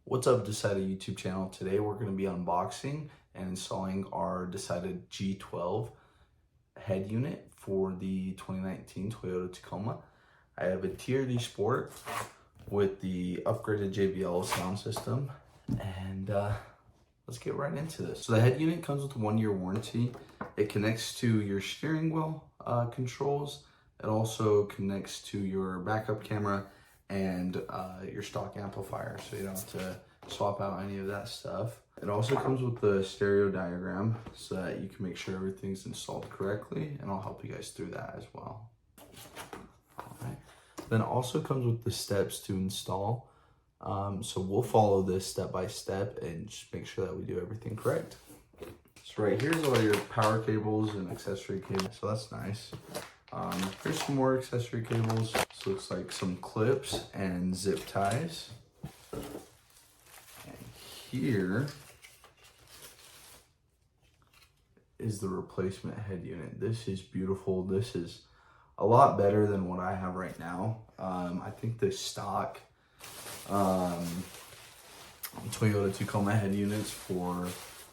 What's up, Dasaita YouTube channel? Today we're going to be unboxing and installing our Dasaita G12 head unit for the 2019 Toyota Tacoma. I have a TRD Sport with the upgraded JBL sound system, and let's get right into this. So the head unit comes with a 1-year warranty. It connects to your steering wheel controls. It also connects to your backup camera and your stock amplifier, so you don't have to swap out any of that stuff. It also comes with the stereo diagram so that you can make sure everything's installed correctly, and I'll help you guys through that as well. All right. Then it also comes with the steps to install. So we'll follow this step by step and just make sure that we do everything correct. So right here's all your power cables and accessory cables, so that's nice. Here's some more accessory cables. This looks like some clips and zip ties. And here is the replacement head unit. This is beautiful. This is a lot better than what I have right now. I think the stock Toyota Tacoma head units for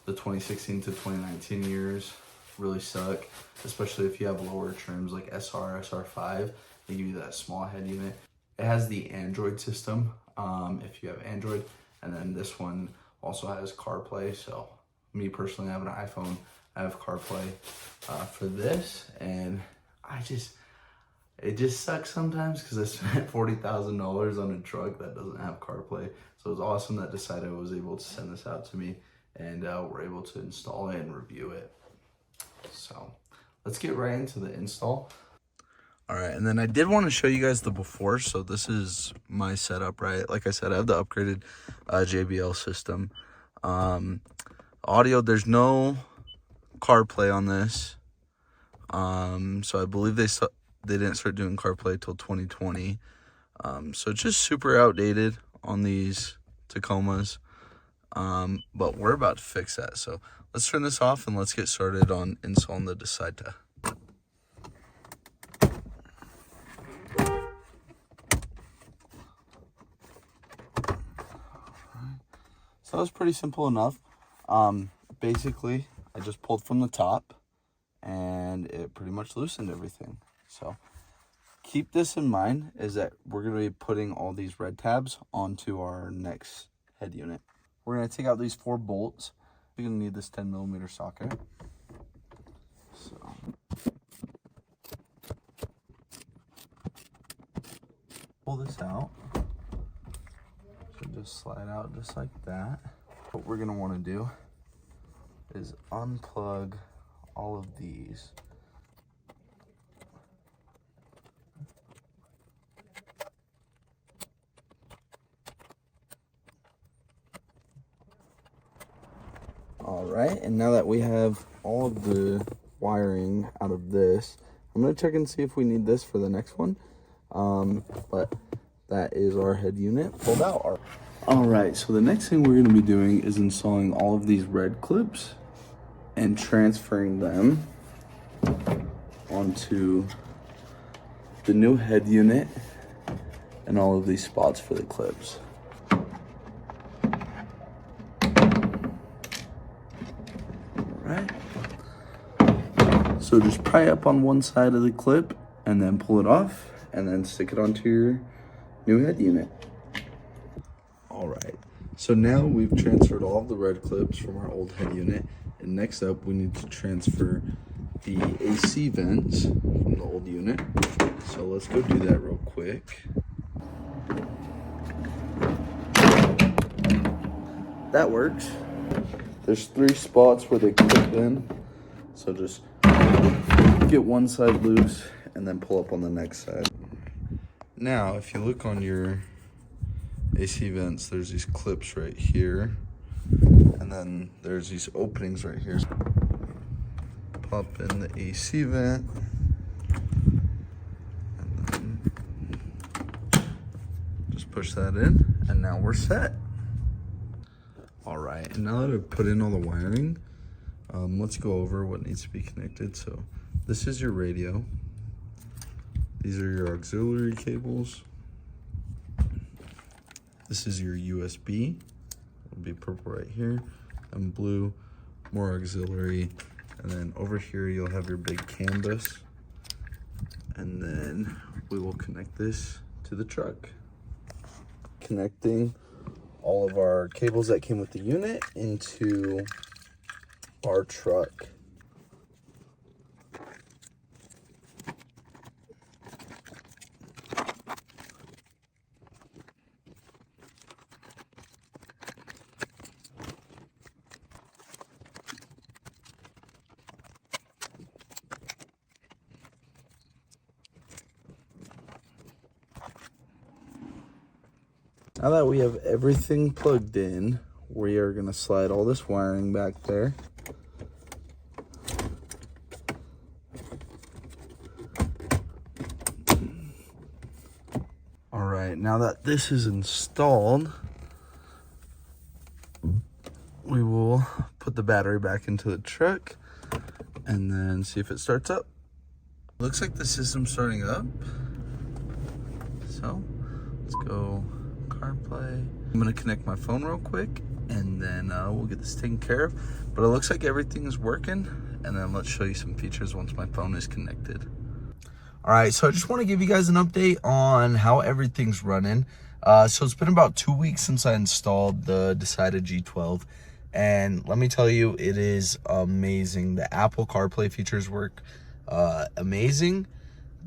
the 2016 to 2019 years really suck, especially if you have lower trims like SR, SR5. They give you that small head unit. It has the Android system if you have Android, and then this one also has CarPlay. So me personally, I have an iPhone, I have CarPlay for this, and it just sucks sometimes because I spent $40,000 on a truck that doesn't have CarPlay. So it's awesome that Dasaita was able to send this out to me, and we're able to install it and review it. So let's get right into the install. All right, and then I did want to show you guys the before. So this is my setup, right? Like I said, I have the upgraded JBL system. Audio, there's no CarPlay on this. So I believe they didn't start doing CarPlay till 2020. So it's just super outdated on these Tacomas. But we're about to fix that. So let's turn this off and let's get started on installing the Dasaita. So that was pretty simple enough. Basically, I just pulled from the top and it pretty much loosened everything. So keep this in mind, is that we're going to be putting all these red tabs onto our next head unit. We're going to take out these 4 bolts. You're going to need this 10mm socket. So pull this out. So just slide out just like that. What we're going to want to do is unplug all of these. All right, and now that we have all of the wiring out of this, I'm gonna check and see if we need this for the next one. But that is our head unit pulled out. All right, so the next thing we're gonna be doing is installing all of these red clips and transferring them onto the new head unit and all of these spots for the clips. So just pry up on one side of the clip and then pull it off and then stick it onto your new head unit. All right, so now we've transferred all of the red clips from our old head unit, and next up we need to transfer the AC vents from the old unit. So let's go do that real quick. That works. There's 3 spots where they clip in, so just get one side loose and then pull up on the next side. Now, if you look on your AC vents, there's these clips right here, and then there's these openings right here. Pop in the AC vent, and then just push that in, and now we're set. All right, and now that I've put in all the wiring, let's go over what needs to be connected. So this is your radio. These are your auxiliary cables. This is your USB. will be purple right here, and blue, more auxiliary. And then over here, you'll have your big canvas. And then we will connect this to the truck. Connecting all of our cables that came with the unit into our truck. Now that we have everything plugged in, we are going to slide all this wiring back there. All right, now that this is installed, we will put the battery back into the truck and then see if it starts up. Looks like the system's starting up. So let's go CarPlay. I'm gonna connect my phone real quick and then we'll get this taken care of. But it looks like everything is working, and then let's show you some features once my phone is connected. All right, so I just want to give you guys an update on how everything's running. So it's been about 2 weeks since I installed the Dasaita G12, and let me tell you, it is amazing. The Apple CarPlay features work amazing.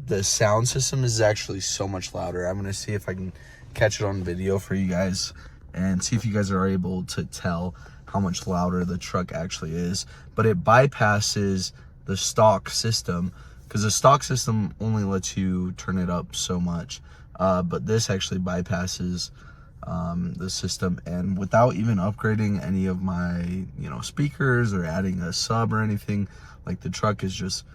The sound system is actually so much louder. I'm gonna see if I can catch it on video for you guys and see if you guys are able to tell how much louder the truck actually is. But it bypasses the stock system, because the stock system only lets you turn it up so much, but this actually bypasses the system, and without even upgrading any of my speakers or adding a sub or anything, like, the truck is just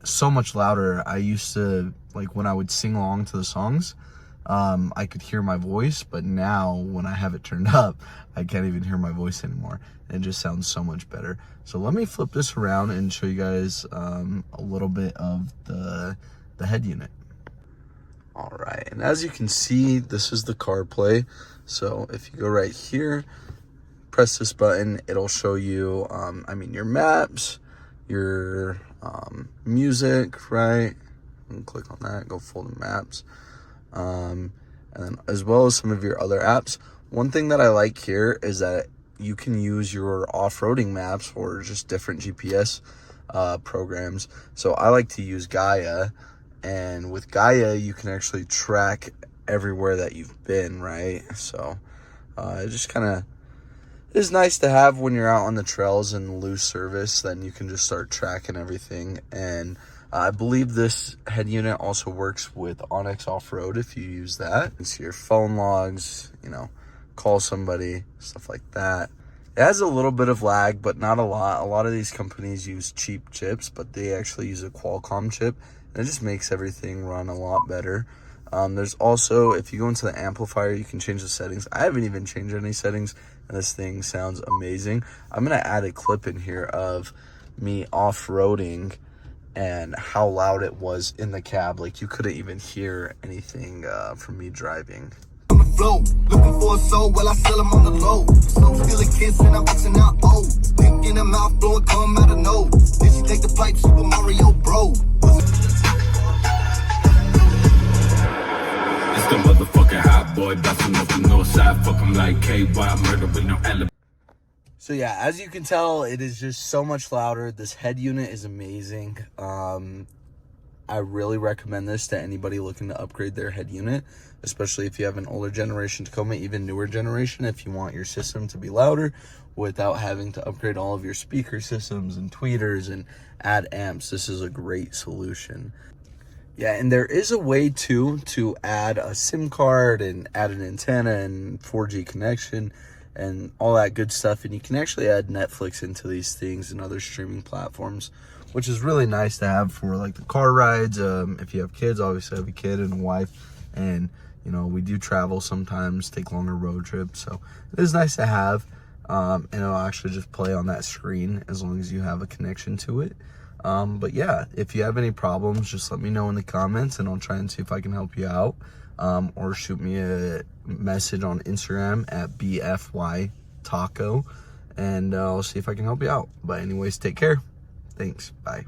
so much louder. I used to, like, when I would sing along to the songs, I could hear my voice, but now when I have it turned up, I can't even hear my voice anymore. It just sounds so much better. So let me flip this around and show you guys a little bit of the head unit. All right, and as you can see, this is the CarPlay. So if you go right here, press this button, it'll show you, your maps, your music, right? And click on that, go full to maps. And then as well as some of your other apps. One thing that I like here is that you can use your off-roading maps or just different GPS programs. So I like to use Gaia, and with Gaia you can actually track everywhere that you've been, right? So it just kind of is nice to have when you're out on the trails and lose service. Then you can just start tracking everything. And I believe this head unit also works with Onyx Off-Road if you use that. You can see your phone logs, call somebody, stuff like that. It has a little bit of lag, but not a lot. A lot of these companies use cheap chips, but they actually use a Qualcomm chip, and it just makes everything run a lot better. There's also, if you go into the amplifier, you can change the settings. I haven't even changed any settings, and this thing sounds amazing. I'm gonna add a clip in here of me off-roading and how loud it was in the cab. Like, you couldn't even hear anything from me driving. On the flow, looking for a soul while I sell them on the low. So still a kiss and I'm boxing out old. Dick in the mouth, blowing come out of nose. Then she take the pipe, Super Mario Bro. It's the motherfucking hot boy, bouncing off the north side. Fuck him like KY, murder with no alibi. So yeah, as you can tell, it is just so much louder. This head unit is amazing. I really recommend this to anybody looking to upgrade their head unit, especially if you have an older generation Tacoma, even newer generation, if you want your system to be louder without having to upgrade all of your speaker systems and tweeters and add amps. This is a great solution. Yeah, and there is a way to add a SIM card and add an antenna and 4G connection and all that good stuff, and you can actually add Netflix into these things and other streaming platforms, which is really nice to have for like the car rides. If you have kids, obviously I have a kid and a wife, and we do travel sometimes, take longer road trips, so it is nice to have, and it'll actually just play on that screen as long as you have a connection to it. But yeah, if you have any problems, just let me know in the comments and I'll try and see if I can help you out, or shoot me a message on Instagram at BFY taco, and I'll see if I can help you out. But anyways, take care. Thanks. Bye.